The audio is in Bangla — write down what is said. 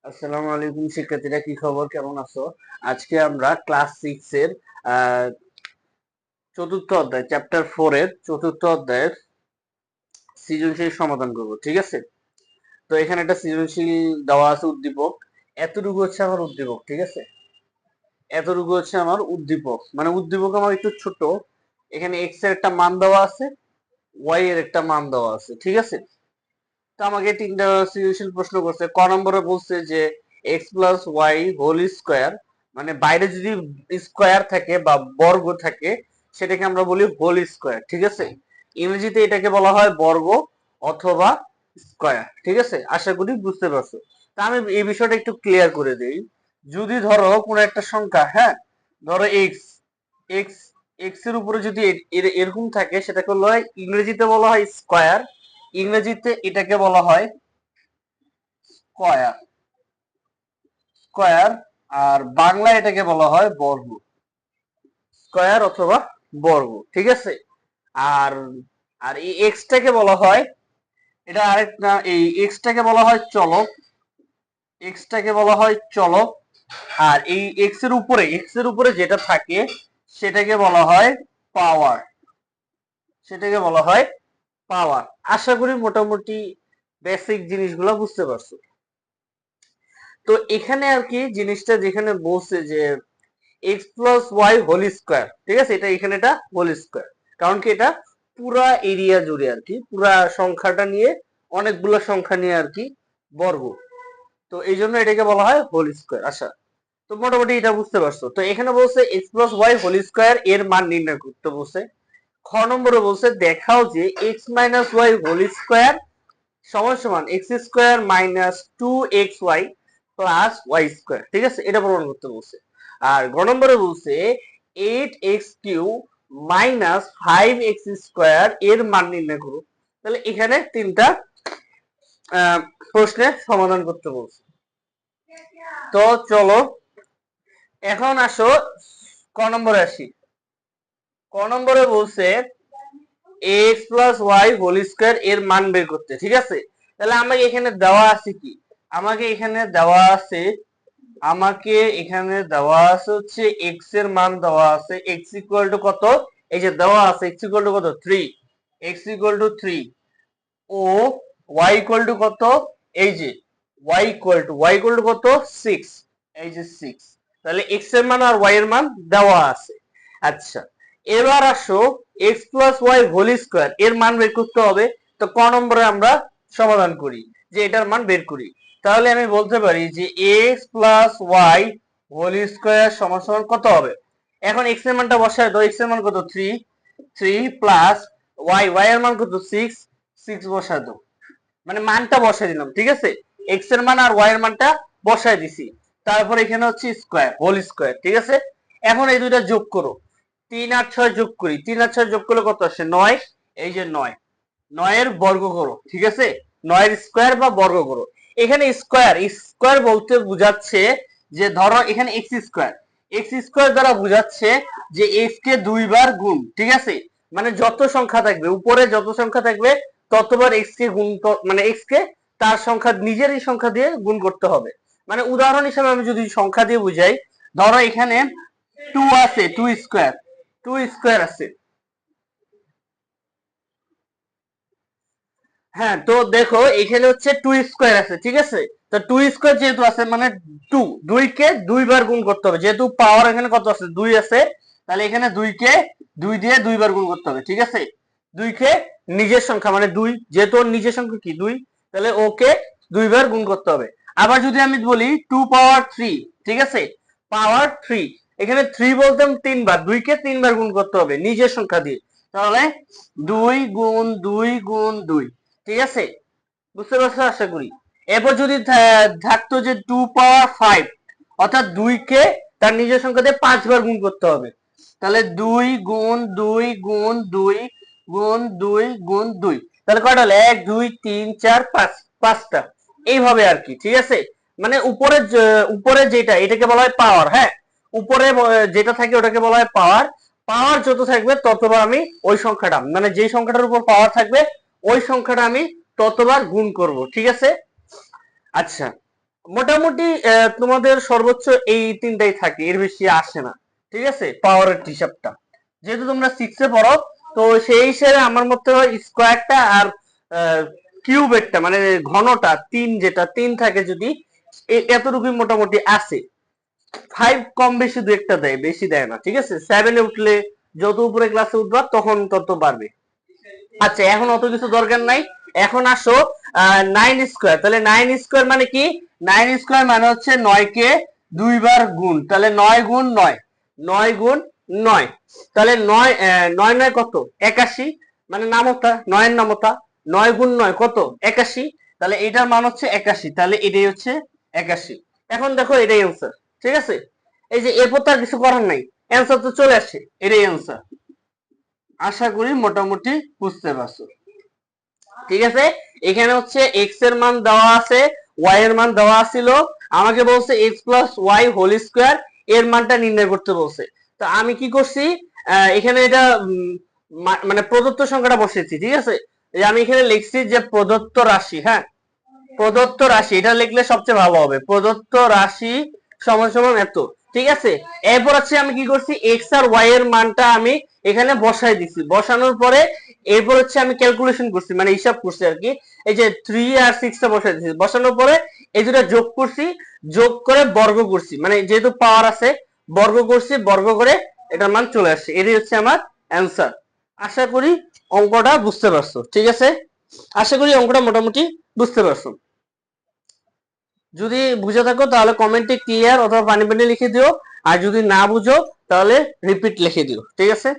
আসসালামু আলাইকুম শিক্ষার্থীরা, কি খবর, কেমন আছো? আজকে আমরা ক্লাস 6 এর চতুর্থ অধ্যায় চ্যাপ্টার 4 এর চতুর্থ অধ্যায়ের সৃজনশীল সমাধান করব। ঠিক আছে, তো এখানে একটা সৃজনশীল দেওয়া আছে, উদ্দীপক। এতটুকু হচ্ছে আমার উদ্দীপক। ঠিক আছে, এতটুকু হচ্ছে আমার উদ্দীপক, মানে উদ্দীপক আমার একটু ছোট। এখানে এক্স এর একটা মান দেওয়া আছে, ওয়াই এর একটা মান দেওয়া আছে। ঠিক আছে, তো আমাকে তিনটা সৃজনশীল প্রশ্ন করছে। ক নম্বরে বলছে যে X plus Y whole square, মানে বাইরে যদি স্কোয়ার থাকে বা বর্গ থাকে সেটাকে আমরা বলি হোল স্কোয়ার। ঠিক আছে, ইংরেজিতে এটাকে বলা হয় বর্গ অথবা স্কোয়ার। ঠিক আছে, আশা করি বুঝতে পারছো। তা আমি এই বিষয়টা একটু ক্লিয়ার করে দেই। যদি ধরো কোনো একটা সংখ্যা, হ্যাঁ, ধরো এক্স, এক্স এক্স এর উপরে যদি এরকম থাকে সেটাকে বলা হয়, ইংরেজিতে বলা হয় স্কোয়ার, ইংরেজিতে এটাকে বলা হয় স্কয়ার, স্কয়ার। আর বাংলা এটাকে বলা হয় বর্গ, স্কয়ার অথবা বর্গ। ঠিক আছে, আর আর এই এক্সটাকে বলা হয়, এটা আরেকটা, এই এক্সটাকে বলা হয় চলক, এক্সটাকে বলা হয় চলক। আর এই এক্স এর উপরে যেটা থাকে সেটাকে বলা হয় পাওয়ার, সেটাকে বলা হয় পাওয়ার। আশা করি মোটামুটি বেসিক জিনিসগুলো বুঝতে পারছো। তো এখানে আর কি জিনিসটা যেখানে বলছে যে X plus Y whole square, ঠিক আছে, এটা এখানে এটা হোল স্কোয়ার, কারণ কি এটা পুরা এরিয়া জুড়ে আর কি, পুরা সংখ্যাটা নিয়ে, অনেকগুলো সংখ্যা নিয়ে আর কি বর্গ, তো এই জন্য এটাকে বলা হয় হোল স্কোয়ার। আচ্ছা, তো মোটামুটি এটা বুঝতে পারছো। তো এখানে বলছে X plus Y whole square এর মান নির্ণয় করতে বলছে। খ নম্বরে বলছে দেখাও যে X minus Y whole square সমান সমান X square minus two X Y plus Y square. ঠিক আছে, এটা প্রমাণ করতে বলছে। আর গ নম্বরে বলছে eight X cube minus five X square এর মান নির্ণয় করো। তাহলে এখানে তিনটা প্রশ্নের সমাধান করতে বলছে। তো চলো এখন আসো ক নম্বরে আসি। ক নম্বরে বলছে X plus Y whole square এর মান বের করতে। ঠিক আছে, তাহলে আমাকে এখানে দেওয়া আছে কি, আমাকে এখানে দেওয়া আছে, আমাকে এখানে দেওয়া আছে হচ্ছে এক্স এর মান দেওয়া আছে, এক্স ইকুয়াল টু কত, এই যে দেওয়া আছে এক্স ইকুয়াল টু কত 3, এক্স ইকুয়াল টু 3 ও ওয়াই ইকুয়াল টু কত, এই যে ওয়াই ইকুয়াল টু কত 6, এই যে 6। তাহলে এক্স এর মান আর ওয়াই এর মান দেওয়া আছে। আচ্ছা, এবার আসো X plus Y whole square এর মান বের করতে হবে। তো ক নম্বরে আমরা সমাধান করি, যে এটার মান বের করি। তাহলে আমি বলতে পারি যে X plus Y whole square সমান সমান কত হবে। এখন এক্স এর মানটা বসায় দাও, এক্স এর মান কত 3, 3 প্লাস ওয়াই এর মান কত 6, 6 বসায় দাও, মানে মানটা বসায় দিলাম। ঠিক আছে, এক্স এর মান আর ওয়াই এর মানটা বসায় দিছি। তারপর এখানে হচ্ছে স্কোয়ার, হোল স্কোয়ার। ঠিক আছে, এখন এই দুইটা যোগ করো, 3 আর 6 যোগ করি, 3 আর 6 যোগ করলে কত আসে 9, এই যে 9, 9 এর বর্গ করো। ঠিক আছে, 9 এর স্কোয়ার বা বর্গ করো। এখানে স্কোয়ার, স্কোয়ার বলতে বোঝাচ্ছে যে ধরো এখানে এক্স স্কোয়ার, এক্স স্কোয়ার দ্বারা বোঝাচ্ছে যে এক্স কে দুইবার গুণ। ঠিক আছে, মানে যত সংখ্যা থাকবে উপরে, যত সংখ্যা থাকবে ততবার এক্স কে গুণ, মানে এক্স কে তার সংখ্যা নিজেরই সংখ্যা দিয়ে গুণ করতে হবে। মানে উদাহরণ হিসেবে আমি যদি সংখ্যা দিয়ে বুঝাই, ধরো এখানে 2 আছে, 2 স্কোয়ার, 2 স্কোয়ার আছে। হ্যাঁ, তো দেখো এখানে হচ্ছে 2 স্কোয়ার আছে। ঠিক আছে, তো 2 স্কোয়ার যেহেতু আছে মানে 2, 2 কে দুইবার গুণ করতে হবে, যেহেতু পাওয়ার এখানে কত আছে 2 আছে, তাহলে এখানে 2 কে 2 দিয়ে দুইবার গুণ করতে হবে। ঠিক আছে, 2 কে নিজের সংখ্যা মানে 2, যেহেতু ওর নিজের সংখ্যা কি 2, তাহলে ওকে দুইবার গুণ করতে হবে। আবার যদি আমি বলি 2 পাওয়ার 3, ঠিক আছে, পাওয়ার 3, এখানে 3 বলতে 3 বার, 2 কে 3 বার গুণ করতে হবে নিজের সংখ্যা দিয়ে। তাহলে 2 গুণ 2 গুণ 2। ঠিক আছে, বুঝতে পারছো আশা করি। এরপর যদি থাকতো যে 2 পাওয়ার 5, অর্থাৎ 2 কে তার নিজের সংখ্যা দিয়ে 5 বার গুণ করতে হবে। তাহলে 2 গুণ 2 গুণ 2 গুণ 2 গুণ 2, তাহলে কয়টা হলো 1 2 3 4 5, পাঁচটা। এইভাবে আর কি। ঠিক আছে, মানে উপরে উপরে যেটা এটাকে বলা হয় পাওয়ার। হ্যাঁ, উপরে যেটা থাকে ওটাকে বলা হয় পাওয়ার। পাওয়ার যত থাকবে ততবার আমি ওই সংখ্যাটা, মানে যেই সংখ্যাটার উপর পাওয়ার থাকবে ওই সংখ্যাটা আমি ততবার গুণ করব। ঠিক আছে, আচ্ছা, মোটামুটি তোমাদের সর্বোচ্চ এই তিনটাই থাকে, এর বেশি আসে না। ঠিক আছে, পাওয়ারের হিসাবটা যেহেতু তোমরা সিক্সে পড়ো, তো সেই হিসেবে আমার মতে হয় স্কোয়ারটা আর কিউবেরটা মানে ঘনটা তিন, যেটা তিন থাকে যদি এতটুকুই মোটামুটি আসে। ফাইভ কম বেশি দু একটা দেয়, বেশি দেয় না। ঠিক আছে, সেভেনে উঠলে যত উপরে ক্লাসে উঠবা তখন তত বাড়বে। আচ্ছা, এখন অত কিছু দরকার নাই। এখন আসো নাইন স্কোয়ার। তাহলে নাইন স্কোয়ার মানে কি? নাইন স্কোয়ার মানে হচ্ছে নয়কে দুইবার গুণ, তাহলে নয় গুণ নয়, নয় গুণ নয়। তাহলে নয় নয় নয় কত? 81, মানে নামতা, নয়ের নামতা। নয় গুণ নয় কত? 81। তাহলে এটার মান হচ্ছে 81, তাহলে এটাই হচ্ছে 81। এখন দেখো এটাই অ্যান্সার। ঠিক আছে, এই যে এরপর তো আর কিছু করার নাই, অ্যান্সার তো চলে আসে, এটাই অ্যান্সার। আশা করি মোটামুটি বুঝতে পারছো। ঠিক আছে, এখানে হচ্ছে এক্স এর মান দেওয়া আছে, ওয়াই এর মান দেওয়া ছিল। আমাকে বলছে X plus Y whole square এর মানটা নির্ণয় করতে বলছে। তো আমি কি করছি, এখানে এটা মানে প্রদত্ত সংখ্যাটা বসেছি। ঠিক আছে, এই আমি এখানে লিখছি যে প্রদত্ত রাশি। হ্যাঁ, প্রদত্ত রাশি, এটা লিখলে সবচেয়ে ভালো হবে। প্রদত্ত রাশি সমান সমান এত। ঠিক আছে, এরপর হচ্ছে আমি কি করছি, এক্স আর ওয়াই এর মানটা আমি এখানে বসাই দিছি। বসানোর পরে এরপর হচ্ছে আমি ক্যালকুলেশন করছি, মানে হিসাব করছি আর কি। এই যে 3 আর 6 টা বসাই দিছি, বসানোর পরে এই দুটো যোগ করছি, যোগ করে বর্গ করছি, মানে যেহেতু পাওয়ার আছে বর্গ করছি, বর্গ করে এটার মান চলে আসছে। এটাই হচ্ছে আমার অ্যান্সার। আশা করি অঙ্কটা বুঝতে পারছো। ঠিক আছে, আশা করি অঙ্কটা মোটামুটি বুঝতে পারছো। যদি বুঝে থাকো তাহলে কমেন্টে ক্লিয়ার অথবা পানি পানি লিখে দিও, আর যদি না বুঝো তাহলে রিপিট লিখে দিও। ঠিক আছে।